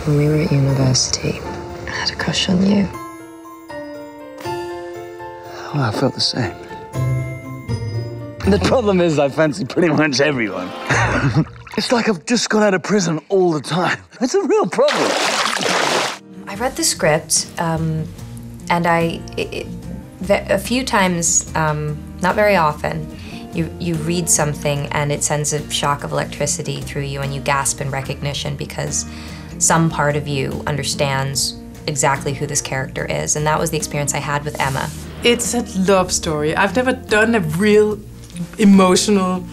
When we were at university, I had a crush on you. Well, I felt the same. The problem is I fancy pretty much everyone. It's like I've just got out of prison all the time. It's a real problem. I read the script, and a few times, not very often, you read something and it sends a shock of electricity through you and you gasp in recognition because some part of you understands exactly who this character is. And that was the experience I had with Emma. It's a love story. I've never done a real emotional,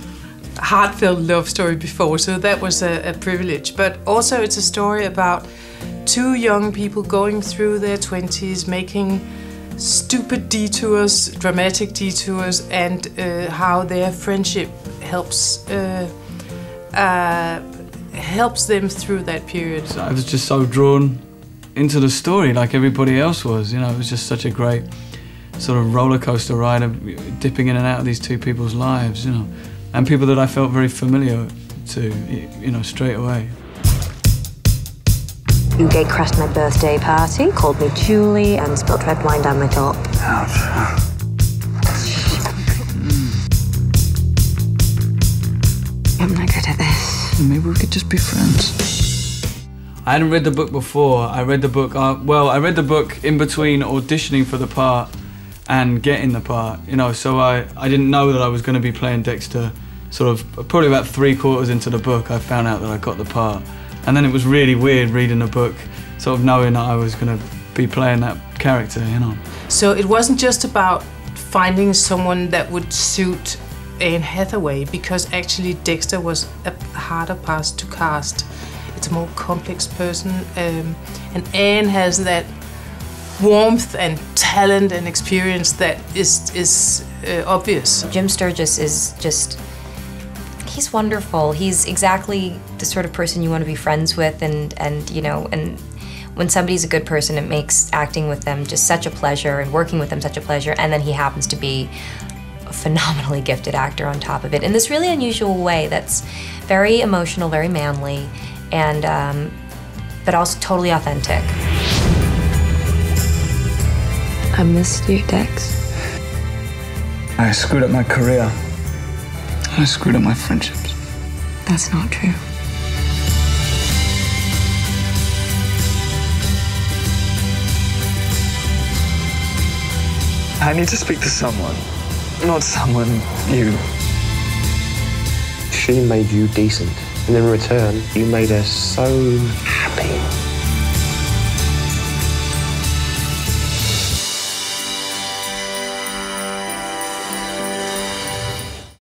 heartfelt love story before, so that was a privilege. But also it's a story about two young people going through their 20s, making stupid detours, dramatic detours, and how their friendship helps them through that period. I was just so drawn into the story like everybody else was, you know. It was just such a great sort of roller coaster ride of dipping in and out of these two people's lives, you know, and people that I felt very familiar to, you know, straight away. You gate-crashed my birthday party, called me Julie, and spilt red wine down my top. Ouch. I'm not good at this. Maybe we could just be friends. I hadn't read the book before. I read the book, I read the book in between auditioning for the part and getting the part, you know, so I didn't know that I was going to be playing Dexter. Sort of, probably about 3/4 into the book, I found out that I got the part. And then it was really weird reading the book, sort of knowing that I was going to be playing that character, you know. So it wasn't just about finding someone that would suit Anne Hathaway, because actually Dexter was a harder part to cast. It's a more complex person, and Anne has that warmth and talent and experience that is obvious. Jim Sturgess is just, he's wonderful. He's exactly the sort of person you want to be friends with, and you know, and when somebody's a good person, it makes acting with them just such a pleasure and working with them such a pleasure, and then he happens to be a phenomenally gifted actor on top of it in this really unusual way that's very emotional, very manly, and but also totally authentic. I missed you, Dex. I screwed up my career. I screwed up my friendships. That's not true. I need to speak to someone. Not someone, you. She made you decent, and in return, you made her so happy.